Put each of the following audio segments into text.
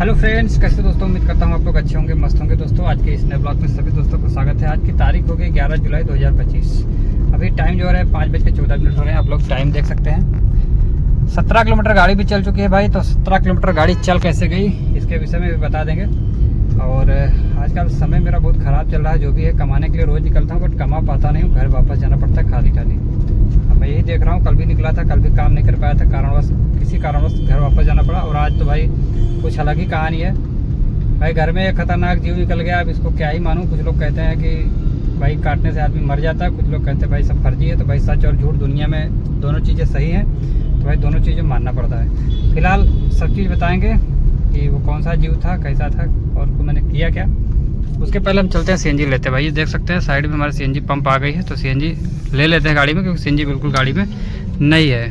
Hello friends, कैसे दोस्तों। उम्मीद करता हूँ आप लोग अच्छे होंगे, मस्त होंगे। दोस्तों आज के इस नए ब्लॉग में सभी दोस्तों को स्वागत है। आज की तारीख हो गई 11 जुलाई 2025। अभी टाइम जो है 5:14 हो रहे हैं। आप लोग टाइम देख सकते हैं। 17 किलोमीटर गाड़ी भी चल चुकी है भाई। तो 17 किलोमीटर गाड़ी चल कैसे गई इसके विषय में भी बता देंगे। और आजकल समय मेरा बहुत ख़राब चल रहा है। जो भी है कमाने के लिए रोज़ निकलता हूँ, बट कमा पाता नहीं हूँ। घर वापस जाना पड़ता है खाली खाली। अब मैं यही देख रहा हूँ, कल भी निकला था, कल भी काम नहीं कर पाया था, किसी कारणवश घर वापस जाना पड़ा। और आज तो भाई कुछ अलग ही कहानी है भाई। घर में एक खतरनाक जीव निकल गया। अब इसको क्या ही मानूं। कुछ लोग कहते हैं कि भाई काटने से आदमी मर जाता है, कुछ लोग कहते हैं भाई सब फर्जी है। तो भाई सच और झूठ दुनिया में दोनों चीज़ें सही हैं, तो भाई दोनों चीज़ें मानना पड़ता है। फिलहाल सब चीज़ बताएंगे कि वो कौन सा जीव था, कैसा था और मैंने किया क्या। उसके पहले हम चलते हैं सीएनजी लेते हैं भाई। ये देख सकते हैं साइड में हमारा सीएनजी पंप आ गई है। तो सीएनजी ले लेते हैं गाड़ी में, क्योंकि सीएनजी बिल्कुल गाड़ी में नहीं है।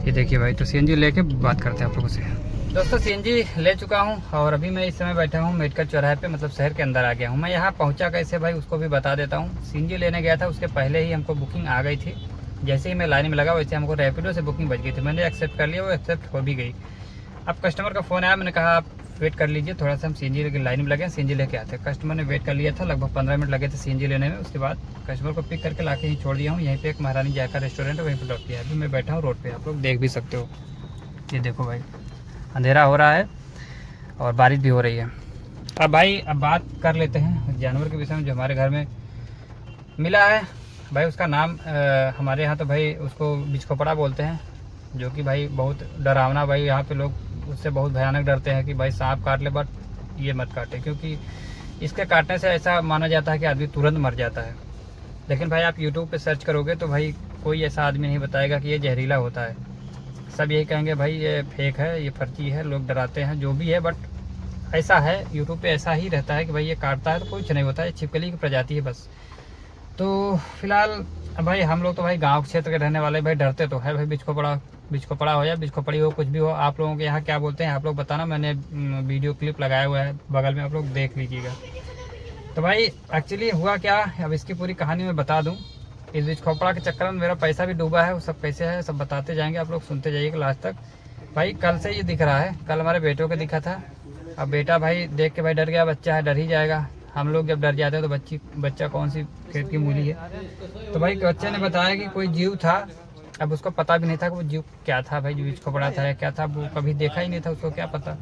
ये देखिए भाई। तो सीएनजी लेके बात करते हैं आप लोगों से। दोस्तों सीएनजी ले चुका हूँ और अभी मैं इस समय बैठा हूँ मेडिकल चौराहे पे, मतलब शहर के अंदर आ गया हूँ। मैं यहाँ पहुँचा कैसे भाई उसको भी बता देता हूँ। सीएनजी लेने गया था, उसके पहले ही हमको बुकिंग आ गई थी। जैसे ही मैं लाइन में लगा वैसे हमको रैपिडो से बुकिंग बच गई थी। मैंने एक्सेप्ट कर लिया, वो एक्सेप्ट हो भी गई। अब कस्टमर का फ़ोन आया, मैंने कहा आप वेट कर लीजिए थोड़ा सा, हम सीएनजी लेके लाइन में लगे, सीएनजी लेके आते हैं। कस्टमर ने वेट कर लिया था, लगभग 15 मिनट लगे थे सीएनजी लेने में। उसके बाद कस्टमर को पिक करके लाके ही छोड़ दिया हूँ। यहीं पे एक महारानी जायका रेस्टोरेंट है, वहीं पर ड्रॉप किया। अभी मैं बैठा हूँ रोड पे, आप लोग देख भी सकते हो। ये देखो भाई, अंधेरा हो रहा है और बारिश भी हो रही है। अब भाई अब बात कर लेते हैं जानवर के विषय में जो हमारे घर में मिला है भाई। उसका नाम हमारे यहाँ तो भाई उसको बिचखोपड़ा बोलते हैं, जो कि भाई बहुत डरावना। भाई यहाँ पे लोग उससे बहुत भयानक डरते हैं कि भाई सांप काट ले, बट ये मत काटे, क्योंकि इसके काटने से ऐसा माना जाता है कि आदमी तुरंत मर जाता है। लेकिन भाई आप यूट्यूब पे सर्च करोगे तो भाई कोई ऐसा आदमी नहीं बताएगा कि ये जहरीला होता है। सब यही कहेंगे भाई ये फेक है, ये फर्जी है, लोग डराते हैं, जो भी है। बट ऐसा है, यूट्यूब पे ऐसा ही रहता है कि भाई ये काटता है तो कुछ नहीं होता है, छिपकली की प्रजाति है बस। तो फिलहाल भाई हम लोग तो भाई गांव क्षेत्र के रहने वाले, भाई डरते तो है भाई। बिचखोपड़ा हो या बिचखोपड़ी हो, कुछ भी हो, आप लोगों के यहाँ क्या बोलते हैं आप लोग बताना। मैंने वीडियो क्लिप लगाया हुआ है बगल में, आप लोग देख लीजिएगा। तो भाई एक्चुअली हुआ क्या, अब इसकी पूरी कहानी मैं बता दूं। इस बिचखोपड़ा के चक्कर में मेरा पैसा भी डूबा है, वो सब कैसे है सब बताते जाएंगे, आप लोग सुनते जाइएगा लास्ट तक। भाई कल से ये दिख रहा है, कल हमारे बेटों को दिखा था। अब बेटा भाई देख के भाई डर गया, बच्चा है डर ही जाएगा। हम लोग जब डर जाते हैं तो बच्चा कौन सी खेत की मूली है। तो भाई बच्चे ने बताया कि कोई जीव था। अब उसको पता भी नहीं था कि वो जीव क्या था भाई, बिचखोपड़ा था या क्या था, वो कभी देखा ही नहीं था, उसको क्या पता।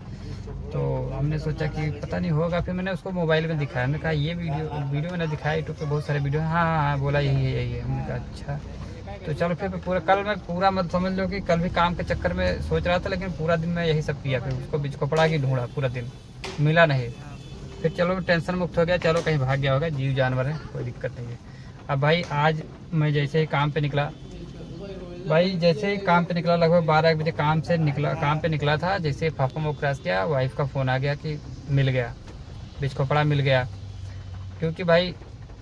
तो हमने सोचा कि पता नहीं होगा। फिर मैंने उसको मोबाइल में दिखाया, मैंने कहा ये वीडियो मैंने दिखाया यूट्यूब पे बहुत सारे वीडियो हैं। हाँ हाँ हाँ बोला यही है। हमने कहा अच्छा। तो चलो फिर पूरा कल मैं पूरा मत समझ लो कि कल भी काम के चक्कर में सोच रहा था, लेकिन पूरा दिन मैं यही सब किया। फिर उसको बिचखोपड़ा की ढूंढा पूरा दिन, मिला नहीं। फिर चलो टेंशन मुक्त हो गया, चलो कहीं भाग गया होगा, जीव जानवर है कोई दिक्कत नहीं है। अब भाई आज मैं जैसे ही काम पे निकला लगभग 12 बजे काम पे निकला था। जैसे फाफा में क्रॉस किया, वाइफ का फ़ोन आ गया कि मिल गया, बिचखोपड़ा मिल गया। क्योंकि भाई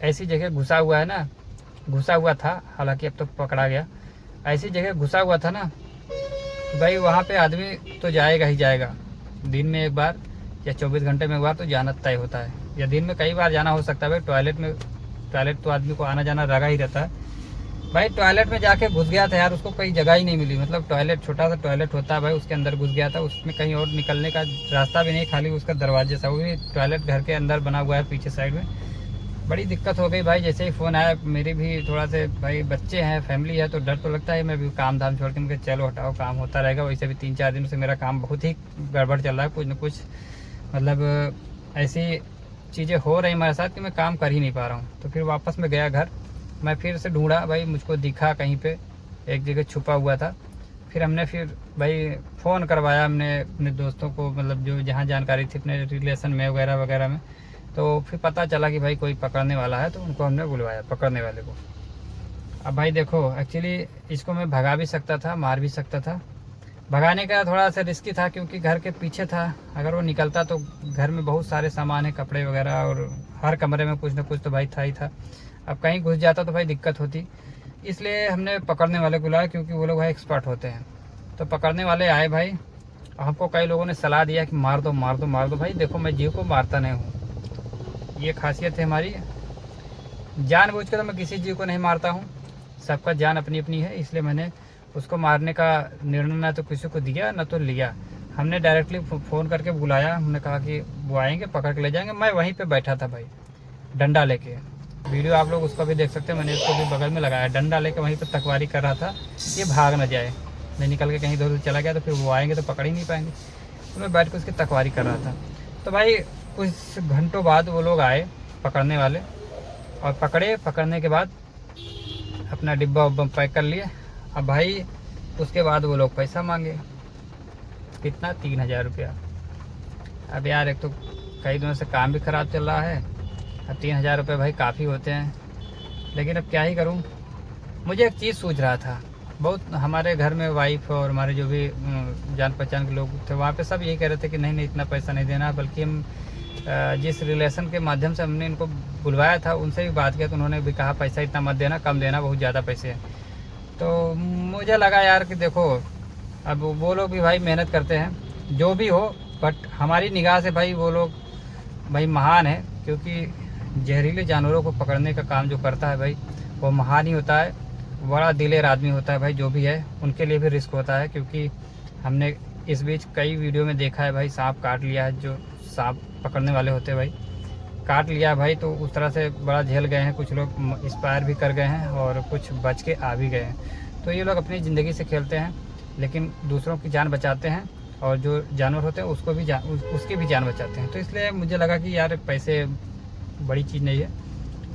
ऐसी जगह घुसा हुआ था, हालांकि अब तो पकड़ा गया। ऐसी जगह घुसा हुआ था ना भाई, वहाँ पे आदमी तो जाएगा ही जाएगा। दिन में एक बार या 24 घंटे में एक बार तो जाना तय होता है, या दिन में कई बार जाना हो सकता है भाई। टॉयलेट तो आदमी को आना जाना लगा ही रहता है भाई। टॉयलेट में जाके घुस गया था यार, उसको कहीं जगह ही नहीं मिली। मतलब टॉयलेट छोटा सा टॉयलेट होता है भाई, उसके अंदर घुस गया था। उसमें कहीं और निकलने का रास्ता भी नहीं, खाली उसका दरवाजे सा। वो भी टॉयलेट घर के अंदर बना हुआ है पीछे साइड में। बड़ी दिक्कत हो गई भाई। जैसे ही फ़ोन आया, मेरी भी थोड़ा से भाई बच्चे हैं, फैमिली है, तो डर तो लगता है। मैं भी काम धाम छोड़ के मुझे चलो हटाओ, काम होता रहेगा। वैसे भी 3-4 दिनों से मेरा काम बहुत ही गड़बड़ चल रहा है, कुछ न कुछ मतलब ऐसी चीज़ें हो रही हमारे साथ कि मैं काम कर ही नहीं पा रहा हूँ। तो फिर वापस मैं गया घर, मैं फिर से ढूंढा भाई, मुझको दिखा कहीं पे एक जगह छुपा हुआ था। फिर भाई फ़ोन करवाया हमने अपने दोस्तों को, मतलब जो जहाँ जानकारी थी अपने रिलेशन में वगैरह में। तो फिर पता चला कि भाई कोई पकड़ने वाला है, तो उनको हमने बुलवाया, पकड़ने वाले को। अब भाई देखो एक्चुअली इसको मैं भगा भी सकता था, मार भी सकता था। भगाने का थोड़ा सा रिस्की था, क्योंकि घर के पीछे था। अगर वो निकलता तो घर में बहुत सारे सामान है, कपड़े वगैरह, और हर कमरे में कुछ ना कुछ तो भाई था ही था। अब कहीं घुस जाता तो भाई दिक्कत होती। इसलिए हमने पकड़ने वाले को बुलाया, क्योंकि वो लोग भाई एक्सपर्ट होते हैं। तो पकड़ने वाले आए भाई। हमको कई लोगों ने सलाह दिया कि मार दो मार दो मार दो। भाई देखो मैं जीव को मारता नहीं हूँ, ये खासियत है हमारी। जानबूझ के तो मैं किसी जीव को नहीं मारता हूँ, सबका जान अपनी अपनी है। इसलिए मैंने उसको मारने का निर्णय ना तो किसी को दिया ना तो लिया। हमने डायरेक्टली फ़ोन करके बुलाया, हमने कहा कि वो आएंगे पकड़ के ले जाएंगे। मैं वहीं पे बैठा था भाई, डंडा लेके। वीडियो आप लोग उसका भी देख सकते हैं, मैंने उसको भी बगल में लगाया, डंडा लेके वहीं पे तकवारी कर रहा था, ये भाग ना जाए। मैं निकल के कहीं इधर चला गया तो फिर वो आएंगे तो पकड़ ही नहीं पाएंगे, तो मैं बैठ के उसकी तकवारी कर रहा था। तो भाई कुछ घंटों बाद वो लोग आए पकड़ने वाले, और पकड़ने के बाद अपना डिब्बा उब्बा पैक कर लिए। अब भाई उसके बाद वो लोग पैसा मांगे, कितना, 3000 रुपया। अब यार एक तो कई दिनों से काम भी ख़राब चल रहा है, अब 3000 रुपये भाई काफ़ी होते हैं, लेकिन अब क्या ही करूं। मुझे एक चीज़ सूझ रहा था, बहुत हमारे घर में वाइफ और हमारे जो भी जान पहचान के लोग थे वहाँ पे सब यही कह रहे थे कि नहीं नहीं इतना पैसा नहीं देना, बल्कि हम जिस रिलेशन के माध्यम से हमने इनको बुलवाया था उनसे भी बात किया तो उन्होंने भी कहा पैसा इतना मत देना, कम देना, बहुत ज़्यादा पैसे हैं। तो मुझे लगा यार कि देखो अब वो लोग भी भाई मेहनत करते हैं जो भी हो, बट हमारी निगाह से भाई वो लोग भाई महान है, क्योंकि जहरीले जानवरों को पकड़ने का काम जो करता है भाई वो महान ही होता है, बड़ा दिलेर आदमी होता है भाई जो भी है। उनके लिए भी रिस्क होता है, क्योंकि हमने इस बीच कई वीडियो में देखा है भाई सांप काट लिया है, जो सांप पकड़ने वाले होते हैं भाई काट लिया भाई, तो उस तरह से बड़ा झेल गए हैं, कुछ लोग एक्सपायर भी कर गए हैं और कुछ बच के आ भी गए हैं। तो ये लोग अपनी ज़िंदगी से खेलते हैं लेकिन दूसरों की जान बचाते हैं, और जो जानवर होते हैं उसको भी उसकी भी जान बचाते हैं। तो इसलिए मुझे लगा कि यार पैसे बड़ी चीज़ नहीं है,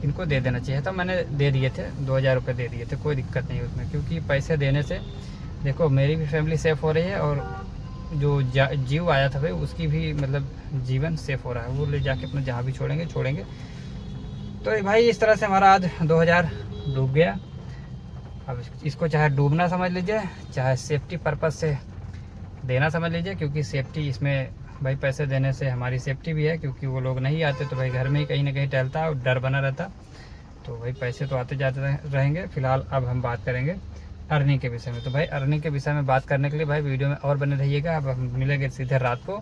इनको दे देना चाहिए था। मैंने दे दिए थे, 2000 रुपये दे दिए थे, कोई दिक्कत नहीं उसमें, क्योंकि पैसे देने से देखो मेरी भी फैमिली सेफ़ हो रही है और जो जीव आया था भाई उसकी भी मतलब जीवन सेफ हो रहा है, वो ले जाके अपना जहाँ भी छोड़ेंगे। तो भाई इस तरह से हमारा आज 2000 डूब गया। अब इसको चाहे डूबना समझ लीजिए, चाहे सेफ्टी पर्पज़ से देना समझ लीजिए, क्योंकि सेफ्टी इसमें भाई पैसे देने से हमारी सेफ्टी भी है, क्योंकि वो लोग नहीं आते तो भाई घर में ही कहीं ना कहीं टहलता और डर बना रहता। तो भाई पैसे तो आते जाते रहेंगे। फिलहाल अब हम बात करेंगे अर्निंग के विषय में। तो भाई अर्निंग के विषय में बात करने के लिए भाई वीडियो में और बने रहिएगा। अब हम मिलेंगे सीधे रात को।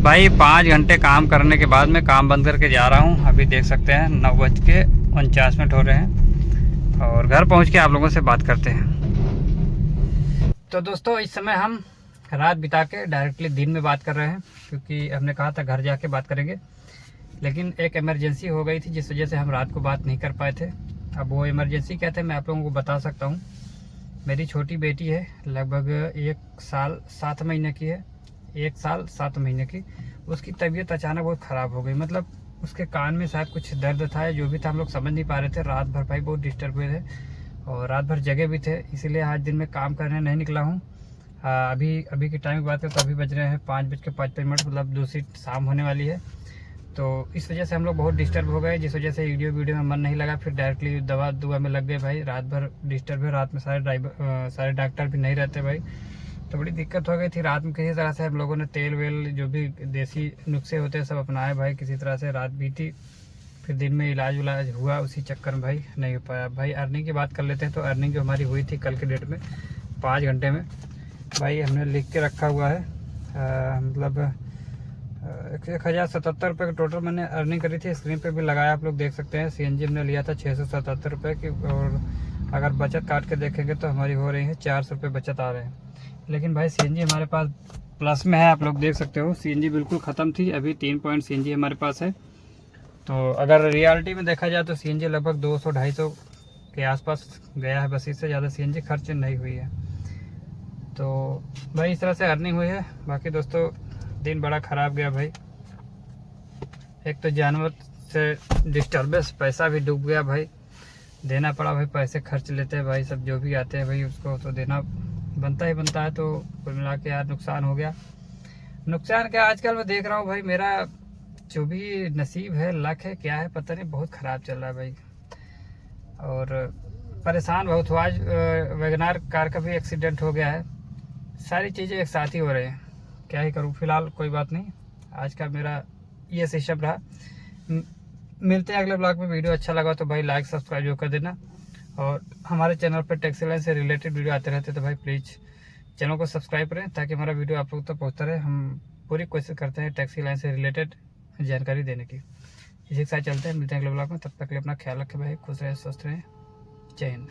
भाई 5 घंटे काम करने के बाद मैं काम बंद करके जा रहा हूँ। अभी देख सकते हैं 9:49 हो रहे हैं और घर पहुँच के आप लोगों से बात करते हैं। तो दोस्तों इस समय हम रात बिता के डायरेक्टली दिन में बात कर रहे हैं, क्योंकि हमने कहा था घर जाके बात करेंगे, लेकिन एक इमरजेंसी हो गई थी जिस वजह से हम रात को बात नहीं कर पाए थे। अब वो इमरजेंसी क्या थे मैं आप लोगों को बता सकता हूँ। मेरी छोटी बेटी है, लगभग 1 साल 7 महीने की है, 1 साल 7 महीने की। उसकी तबीयत अचानक बहुत ख़राब हो गई, मतलब उसके कान में शायद कुछ दर्द था, जो भी था हम लोग समझ नहीं पा रहे थे। रात भर भाई बहुत डिस्टर्ब हुए थे और रात भर जगे भी थे, इसीलिए आज दिन में काम करने नहीं निकला हूँ। अभी के टाइम की बात करें तो अभी बज रहे हैं 5:55, मतलब दूसरी शाम होने वाली है। तो इस वजह से हम लोग बहुत डिस्टर्ब हो गए, जिस वजह से वीडियो में मन नहीं लगा। फिर डायरेक्टली दवा में लग गए भाई। रात भर डिस्टर्ब है, रात में सारे डॉक्टर भी नहीं रहते भाई, तो बड़ी दिक्कत हो गई थी। रात में किसी तरह से हम लोगों ने तेल वेल जो भी देसी नुस्खे होते हैं सब अपनाए भाई, किसी तरह से रात बीती। फिर दिन में इलाज हुआ, उसी चक्कर में भाई नहीं हो पाया। भाई अर्निंग की बात कर लेते हैं। तो अर्निंग जो हमारी हुई थी कल के डेट में 5 घंटे में, भाई हमने लिख के रखा हुआ है, मतलब 1077 रुपये का टोटल मैंने अर्निंग करी थी। स्क्रीन पे भी लगाया, आप लोग देख सकते हैं। CNG हमने लिया था 677 रुपये की, और अगर बचत काट के देखेंगे तो हमारी हो रही है 400 रुपये बचत आ रहे हैं। लेकिन भाई CNG हमारे पास प्लस में है, आप लोग देख सकते हो। CNG बिल्कुल ख़त्म थी, अभी 3 पॉइंट CNG हमारे पास है। तो अगर रियलिटी में देखा जाए तो CNG लगभग 200-250 के आसपास गया है, बस इससे ज़्यादा CNG खर्च नहीं हुई है। तो भाई इस तरह से अर्निंग हुई है। बाकी दोस्तों दिन बड़ा ख़राब गया भाई, एक तो जानवर से डिस्टर्बेंस, पैसा भी डूब गया भाई, देना पड़ा भाई। पैसे खर्च लेते हैं भाई सब, जो भी आते हैं भाई उसको तो देना बनता ही बनता है। तो कुल मिला के यार नुकसान हो गया। नुकसान क्या, आजकल मैं देख रहा हूँ भाई, मेरा जो भी नसीब है, लक है, क्या है पता नहीं, बहुत ख़राब चल रहा है भाई, और परेशान बहुत हुआ। आज वैगनार कार का भी एक्सीडेंट हो गया है। सारी चीज़ें एक साथ ही हो रहे हैं, क्या ही करूँ। फिलहाल कोई बात नहीं, आज का मेरा ये सिस्टम रहा। मिलते हैं अगले ब्लॉग में। वीडियो अच्छा लगा तो भाई लाइक सब्सक्राइब जो कर देना, और हमारे चैनल पर टैक्सी लाइन से रिलेटेड वीडियो आते रहते तो भाई प्लीज़ चैनल को सब्सक्राइब करें, ताकि हमारा वीडियो आप लोग तक पहुँचता रहे। हम पूरी कोशिश करते हैं टैक्सी लाइन से रिलेटेड जानकारी देने की। इसी के साथ चलते हैं, मिलते हैं अगले ब्लॉग में। तब तक के लिए अपना ख्याल रखें भाई, खुश रहें, स्वस्थ रहें, जय हिंद।